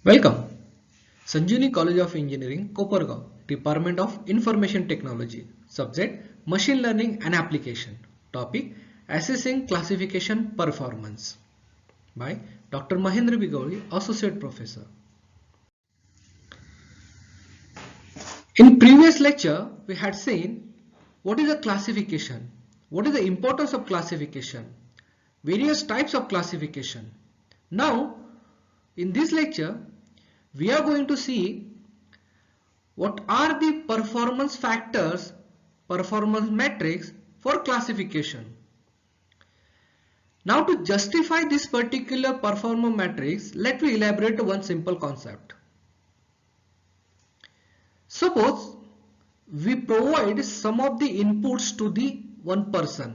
Welcome. Sanjeevani College of Engineering, Kopargaon, Department of Information Technology. Subject Machine Learning and Application. Topic Assessing Classification Performance by Dr. Mahendra Bigoli, Associate Professor. In previous lecture, we had seen what is a classification, what is the importance of classification, various types of classification. Now, in this lecture, we are going to see what are the performance factors, performance metrics for classification. Now to justify this particular performance matrix, let me elaborate one simple concept. Suppose we provide some of the inputs to the one person,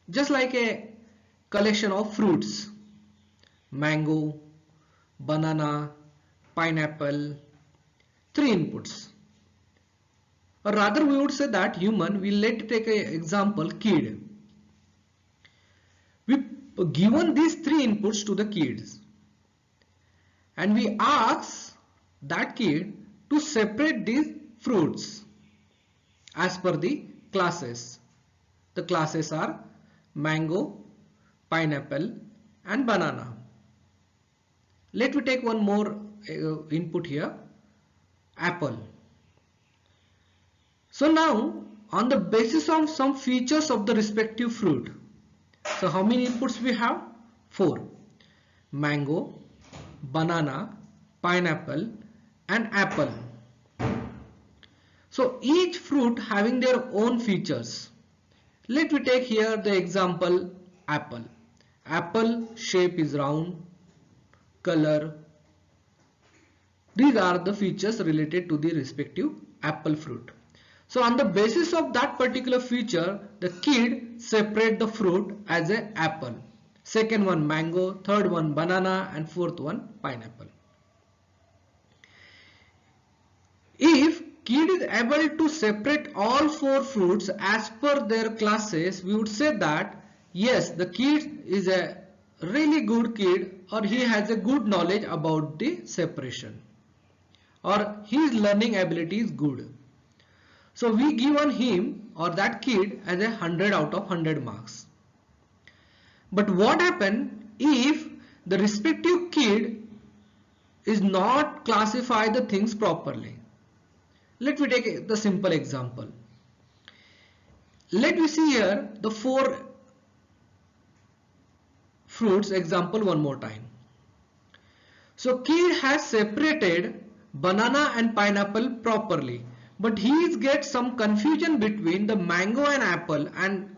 just like a collection of fruits, mango, banana, pineapple, three inputs. Or rather we would say that human, let's take an example, kid. We given these three inputs to the kids and we ask that kid to separate these fruits as per the classes. The classes are mango, pineapple and banana. Let me take one more input here, apple. So now on the basis of some features of the respective fruit, so how many inputs we have? 4. Mango, banana, pineapple and apple. So each fruit having their own features. Let me take here the example apple. Apple shape is round, color. These are the features related to the respective apple fruit. So on the basis of that particular feature, the kid separate the fruit as an apple. Second one mango, third one banana and fourth one pineapple. If kid is able to separate all 4 fruits as per their classes, we would say that yes, the kid is a really good kid or he has a good knowledge about the separation or his learning ability is good. So we given him or that kid as 100 out of 100 marks. But what happened if the respective kid is not classify the things properly? Let me take the simple example. Let me see here the 4 fruits example one more time. So kid has separated banana and pineapple properly, but he gets some confusion between the mango and apple, and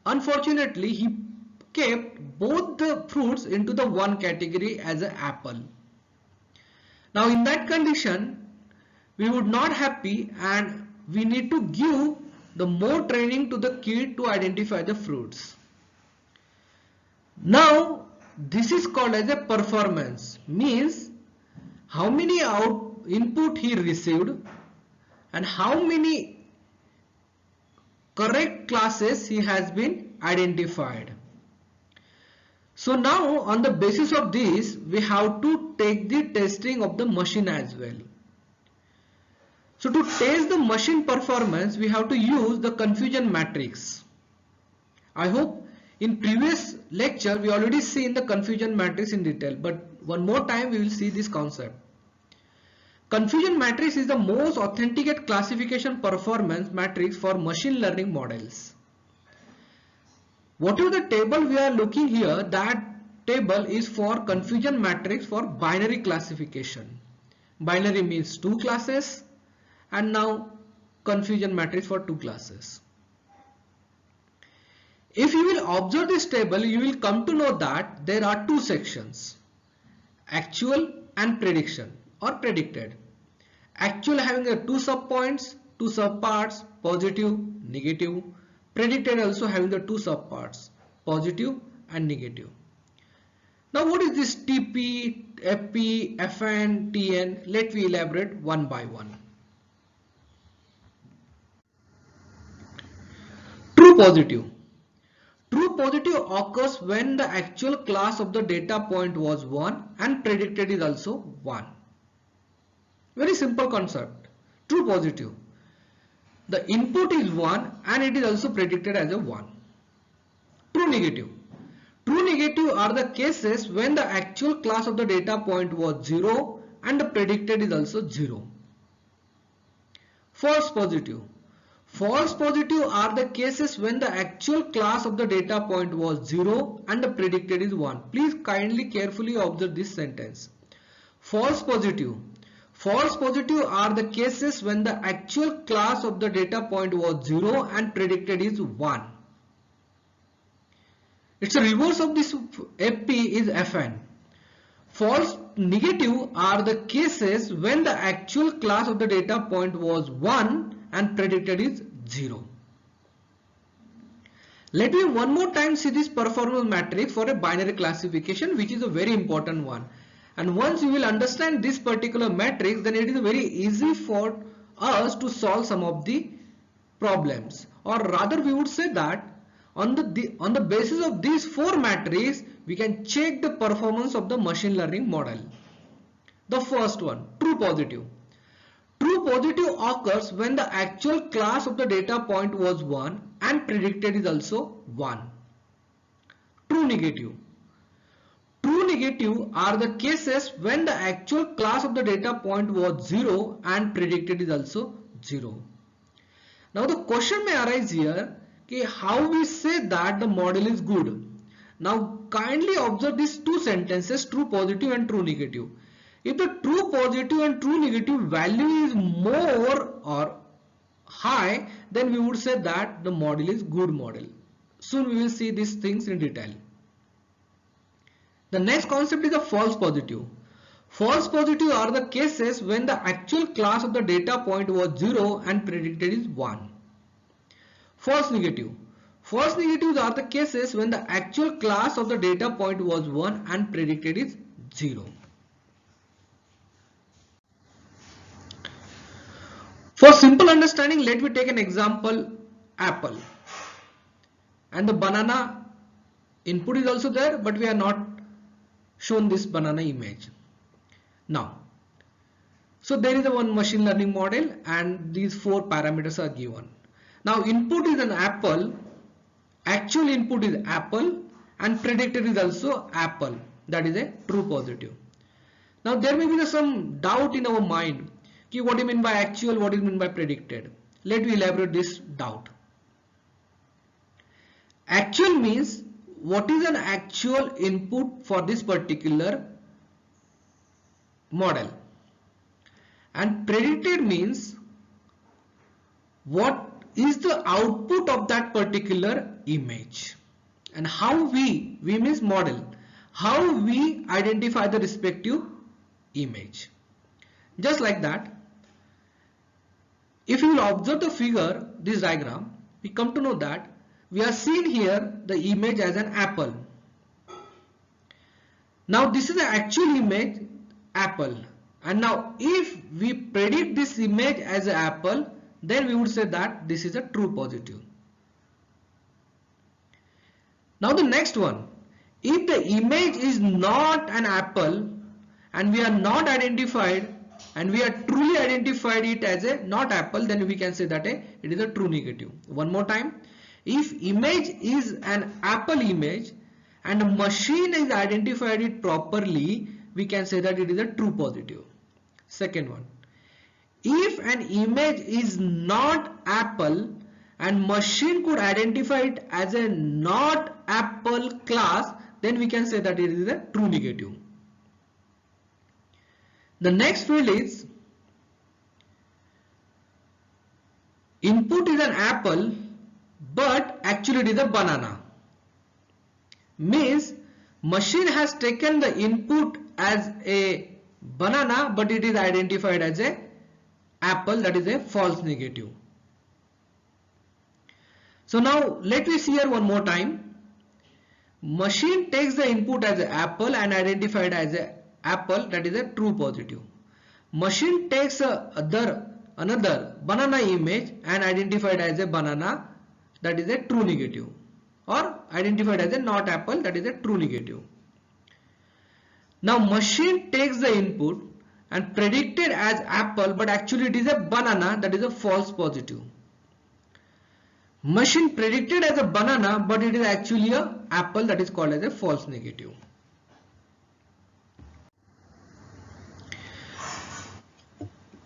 unfortunately he kept both the fruits into the one category as an apple. Now in that condition we would not happy and we need to give the more training to the kid to identify the fruits. Now this is called as a performance, means how many input he received and how many correct classes he has been identified. So now on the basis of this we have to take the testing of the machine as well. So to test the machine performance we have to use the confusion matrix. I hope in previous lecture we already seen the confusion matrix in detail, but one more time we will see this concept. Confusion matrix is the most authenticate classification performance matrix for machine learning models. Whatever the table we are looking here, that table is for confusion matrix for binary classification. Binary means 2 classes and now confusion matrix for 2 classes. If you will observe this table, you will come to know that there are 2 sections, actual and prediction or predicted. Actual having 2 subpoints, 2 subparts, positive, negative. Predicted also having the 2 subparts, positive and negative. Now what is this TP, FP, FN, TN? Let me elaborate one by one. True positive. True positive occurs when the actual class of the data point was 1 and predicted is also 1. Very simple concept. True positive. The input is 1 and it is also predicted as a 1. True negative. True negative are the cases when the actual class of the data point was 0 and the predicted is also 0. False positive. False positive are the cases when the actual class of the data point was 0 and the predicted is 1. Please kindly carefully observe this sentence. False positive. False positive are the cases when the actual class of the data point was 0 and predicted is 1. It's a reverse of this FP is FN. False negative are the cases when the actual class of the data point was 1 and predicted is 0. Let me one more time see this performance matrix for a binary classification, which is a very important one. And once you will understand this particular matrix, then it is very easy for us to solve some of the problems. Or rather we would say that on the basis of these four matrices, we can check the performance of the machine learning model. The first one, true positive. True positive occurs when the actual class of the data point was 1 and predicted is also 1. True negative. True negative are the cases when the actual class of the data point was 0 and predicted is also 0. Now the question may arise here, okay, how we say that the model is good. Now kindly observe these two sentences, true positive and true negative. If the true positive and true negative value is more or high, then we would say that the model is good model. Soon we will see these things in detail. The next concept is a false positive. False positive are the cases when the actual class of the data point was 0 and predicted is 1. False negative. False negatives are the cases when the actual class of the data point was 1 and predicted is 0. For simple understanding, let me take an example, apple. And the banana input is also there, but we are not shown this banana image. Now, so there is a one machine learning model and these four parameters are given. Now input is an apple, actual input is apple and predicted is also apple. That is a true positive. Now there may be some doubt in our mind. What do you mean by actual, what do you mean by predicted? Let me elaborate this doubt. Actual means what is an actual input for this particular model, and predicted means what is the output of that particular image, and how we means model, how we identify the respective image. Just like that, if you will observe the figure, this diagram, we come to know that we are seeing here the image as an apple. Now this is the actual image, apple, and now if we predict this image as an apple, then we would say that this is a true positive. Now the next one, if the image is not an apple and we are not identified and we are truly identified it as a not apple, then we can say that it is a true negative. One more time, if image is an apple image and a machine is identified it properly, we can say that it is a true positive. Second one, if an image is not apple and machine could identify it as a not apple class, then we can say that it is a true negative. The next field is input is an apple but actually it is a banana. Means machine has taken the input as a banana but it is identified as a apple, that is a false negative. So now let me see here one more time. Machine takes the input as an apple and identified as a apple, that is a true positive. Machine takes another banana image and identified as a banana, that is a true negative. or identified as a not apple, that is a true negative. Now machine takes the input and predicted as apple, but actually it is a banana, that is a false positive. Machine predicted as a banana, but it is actually a apple, that is called as a false negative.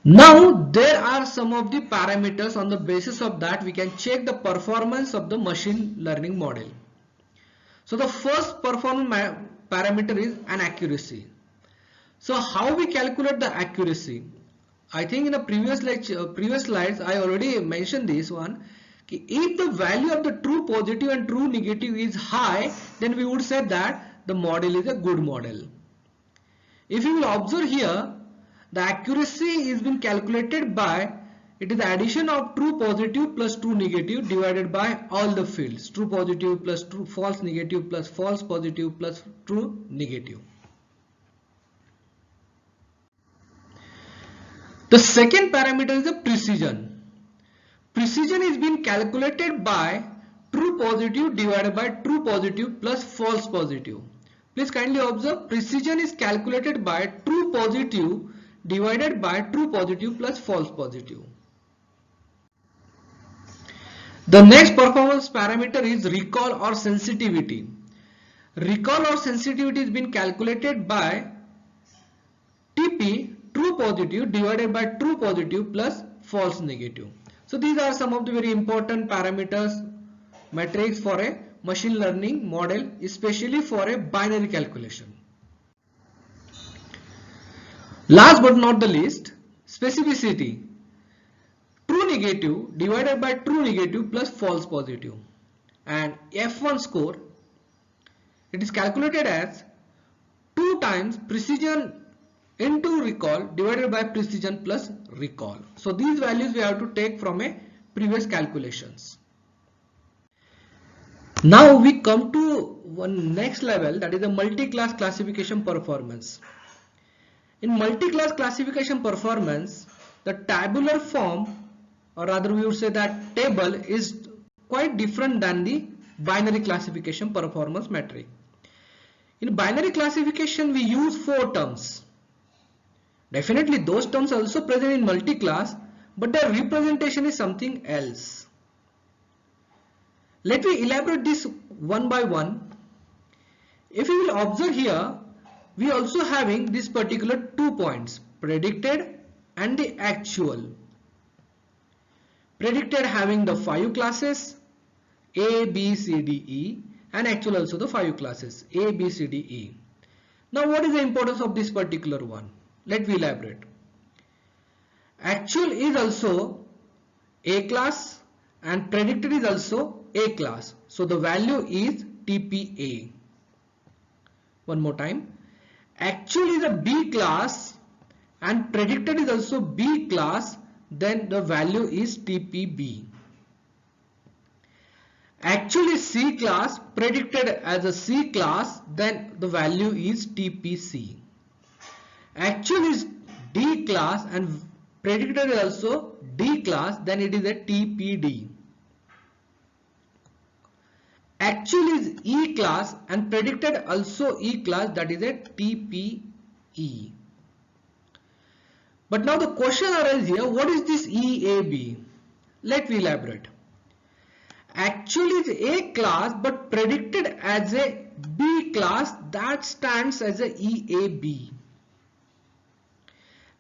Now there are some of the parameters. On the basis of that we can check the performance of the machine learning model. So the first performance parameter is an accuracy. So how we calculate the accuracy? I think in the previous slides I already mentioned this one. If the value of the true positive and true negative is high, then we would say that the model is a good model. If you will observe here, the accuracy is being calculated by, it is the addition of true positive plus true negative divided by all the fields. True positive plus true false negative plus false positive plus true negative. The second parameter is the precision. Precision is being calculated by true positive divided by true positive plus false positive. Please kindly observe, precision is calculated by true positive divided by true positive plus false positive. The next performance parameter is recall or sensitivity. Recall or sensitivity is being calculated by TP, true positive divided by true positive plus false negative. So these are some of the very important parameters, metrics for a machine learning model, especially for a binary calculation. Last but not the least, specificity. True negative divided by true negative plus false positive. And F1 score, it is calculated as 2 times precision into recall divided by precision plus recall. So these values we have to take from a previous calculations. Now we come to one next level, that is the multi-class classification performance. In multi-class classification performance, the tabular form, or rather we would say that table, is quite different than the binary classification performance metric. In binary classification we use 4 terms. Definitely those terms are also present in multi-class, but their representation is something else. Let me elaborate this one by one. If you will observe here, we also having this particular 2 points, predicted and the actual. Predicted having the 5 classes A, B, C, D, E, and actual also the 5 classes A, B, C, D, E. Now what is the importance of this particular one? Let me elaborate. Actual is also A class and predicted is also A class. So the value is TPA. One more time. Actual is a B class and predicted is also B class, then the value is TPB. Actual is C class, predicted as a C class, then the value is TPC. Actual is D class and predicted is also D class, then it is a TPD. Actual is E class and predicted also E class, that is a TPE. But now the question arises here, what is this EAB? Let me elaborate. Actual is A class but predicted as a B class, that stands as a EAB.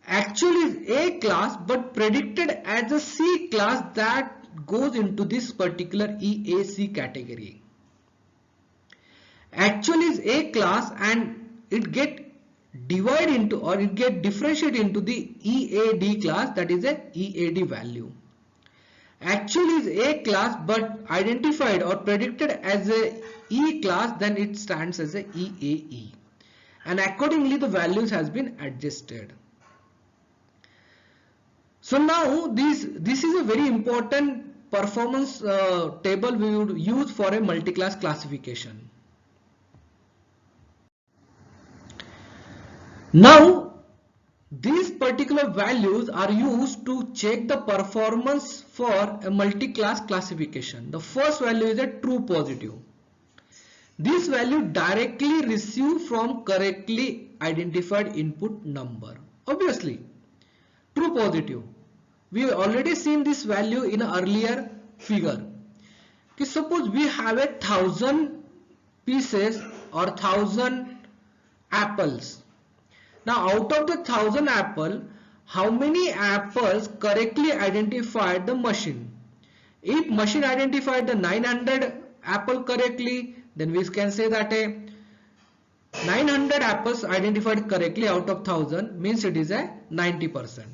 Actual is A class but predicted as a C class, that goes into this particular EAC category. Actual is A class and it get divided into, or it get differentiated into the EAD class, that is a EAD value. Actual is A class but identified or predicted as a E class, then it stands as a EAE, and accordingly the values has been adjusted. So now this is a very important performance table we would use for a multi-class classification. Now these particular values are used to check the performance for a multi-class classification. The first value is a true positive. This value directly received from correctly identified input number. Obviously, true positive. We have already seen this value in an earlier figure. Okay, suppose we have 1,000 pieces or 1,000 apples. Now out of the 1,000 apple, how many apples correctly identified the machine? If machine identified the 900 apple correctly, then we can say that 900 apples identified correctly out of 1,000 means it is a 90%.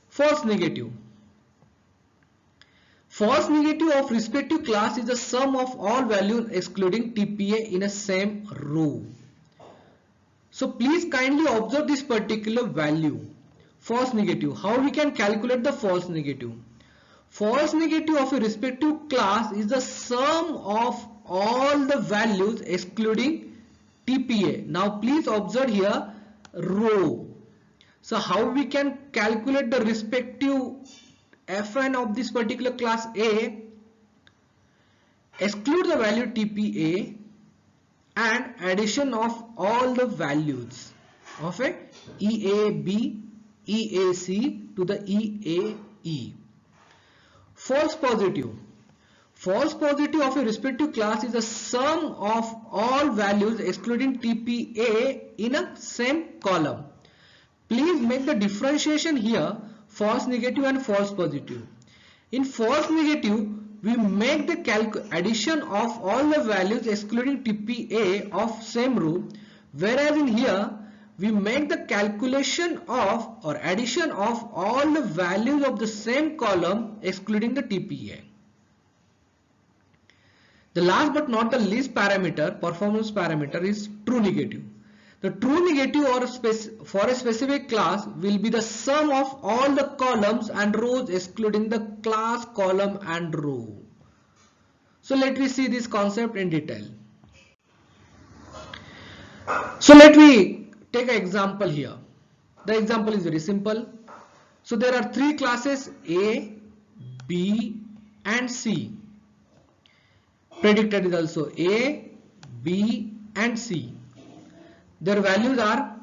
False negative. False negative of respective class is the sum of all values excluding TPA in a same row. So please kindly observe this particular value. False negative. How we can calculate the false negative? False negative of a respective class is the sum of all the values excluding TPA. Now please observe here row. So how we can calculate the respective Fn of this particular class A? Exclude the value TPA and addition of all the values of a EAB, EAC to the EAE. False positive. False positive of a respective class is the sum of all values excluding TPA in a same column. Please make the differentiation here, false negative and false positive. In false negative, we make the addition of all the values excluding TPA of same row, whereas in here we make the calculation of or addition of all the values of the same column excluding the TPA. The last but not the least parameter, performance parameter, is true negative. The true negative for a specific class will be the sum of all the columns and rows excluding the class column and row. So let me see this concept in detail. So let me take an example here. The example is very simple. So there are three classes A, B and C. Predicted is also A, B and C. Their values are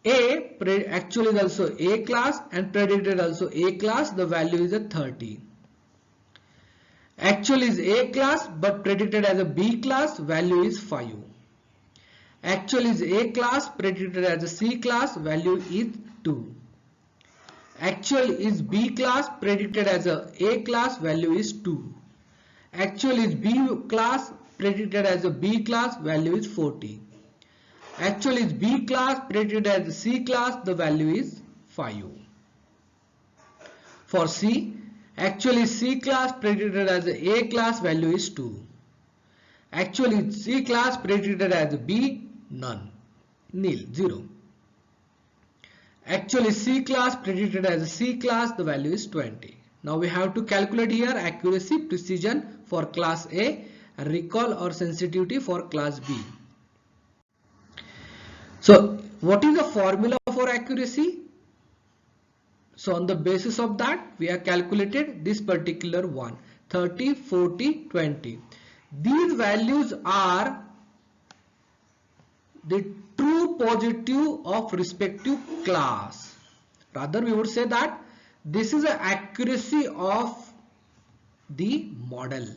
A, actually is also A class and predicted also A class. The value is a 30. Actual is A class but predicted as a B class, value is 5. Actual is A class, predicted as a C class, value is 2. Actual is B class, predicted as a class, value is 2. Actual is B class, predicted as a B class, value is 40. Actual is B class, predicted as a C class, the value is 5. For C, actual is C class, predicted as a class, value is 2. Actual is C class, predicted as a B, none, nil, 0. Actual is C class, predicted as a C class, the value is 20. Now we have to calculate here accuracy, precision for class A and recall or sensitivity for class B. So what is the formula for accuracy? So on the basis of that we have calculated this particular one, 30, 40, 20. These values are the true positive of respective class. Rather we would say that this is the accuracy of the model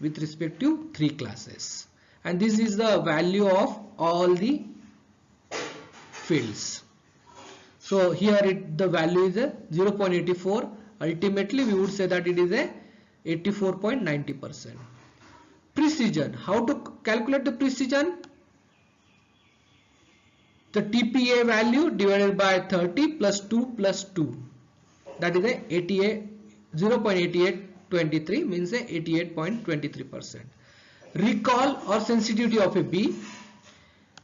with respect to three classes, and this is the value of all the fields. So here the value is a 0.84. Ultimately we would say that it is a 84.90%. Precision. How to calculate the precision? The TPA value divided by 30 plus 2 plus 2. That is a 0.8823 means a 88.23%. Recall or sensitivity of a B,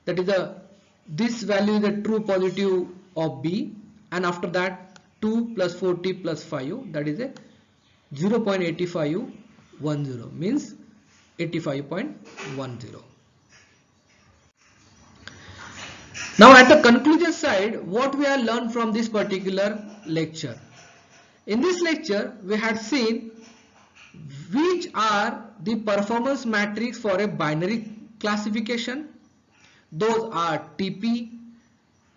that is this value is the true positive of B, and after that 2 plus 40 plus 5, that is a 0.8510 means 85.10. Now at the conclusion side, what we have learned from this particular lecture? In this lecture we had seen which are the performance matrix for a binary classification. Those are TP,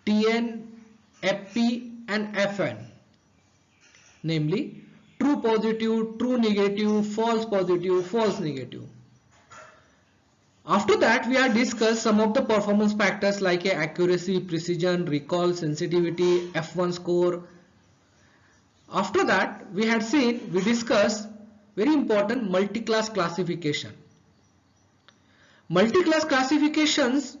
TN, FP and FN. Namely, true positive, true negative, false positive, false negative. After that, we have discussed some of the performance factors like accuracy, precision, recall, sensitivity, F1 score. After that, we discussed very important multi-class classification. Multi-class classifications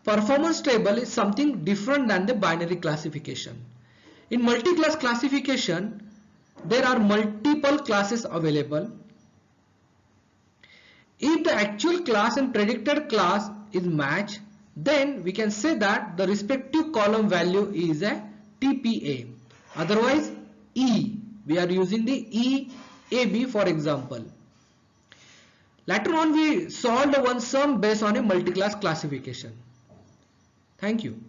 performance table is something different than the binary classification. In multi-class classification, there are multiple classes available. If the actual class and predicted class is matched, then we can say that the respective column value is a TPA. Otherwise, E. We are using the EAB for example. Later on, we solved one sum based on a multi-class classification. Thank you.